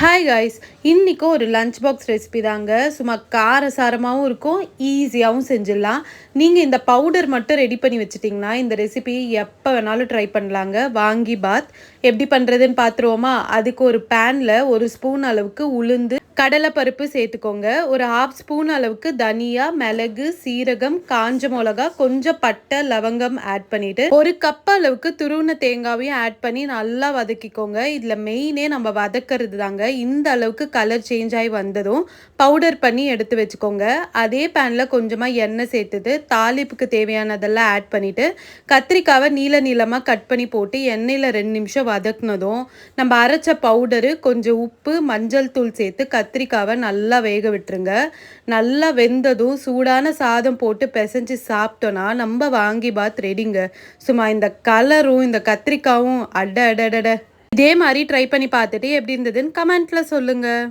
Hi guys, இன்றைக்கி ஒரு lunch box recipe தாங்க. சும்மா காரசாரமாகவும் இருக்கும், ஈஸியாகவும் செஞ்சிடலாம். நீங்கள் இந்த பவுடர் மட்டும் ரெடி பண்ணி வச்சுட்டிங்கன்னா இந்த ரெசிபி எப்போ வேணாலும் ட்ரை பண்ணலாங்க. வாங்கி பாத் எப்படி பண்ணுறதுன்னு பார்த்துருவோமா? அதுக்கு ஒரு பேனில் ஒரு ஸ்பூன் அளவுக்கு உளுந்து கடலைப்பருப்பு சேர்த்துக்கோங்க. ஒரு 1/2 ஸ்பூன் அளவுக்கு தனியா, மிளகு, சீரகம், காஞ்ச மிளகா, கொஞ்சம் பட்டை, லவங்கம் ஆட் பண்ணிவிட்டு ஒரு கப் அளவுக்கு துருவின தேங்காவையும் ஆட் பண்ணி நல்லா வதக்கிக்கோங்க. இதில் மெயினே நம்ம வதக்கிறது தாங்க. இந்த அளவுக்கு கலர் சேஞ்ச் ஆகி வந்ததும் பவுடர் பண்ணி எடுத்து வச்சுக்கோங்க. அதே பேனில் கொஞ்சமாக எண்ணெய் சேர்த்துட்டு தாளிப்புக்கு தேவையானதெல்லாம் ஆட் பண்ணிவிட்டு கத்திரிக்காவை நீளமாக கட் பண்ணி போட்டு எண்ணெயில் 2 நிமிஷம் வதக்குனதும் நம்ம அரைச்ச பவுடரு, கொஞ்சம் உப்பு, மஞ்சள் தூள் சேர்த்து கத்திரிக்காவை நல்லா வேக விட்டுருங்க. நல்லா வெந்ததும் சூடான சாதம் போட்டு பிசைஞ்சு சாப்பிட்டோன்னா நம்ம வாங்கி பாத் ரெடிங்க. சும்மா இந்த கலரும் இந்த கத்திரிக்காவும் அட அட அட. இதே மாதிரி ட்ரை பண்ணி பார்த்துட்டு எப்படி இருந்ததுன்னு கமெண்ட்டில் சொல்லுங்கள்.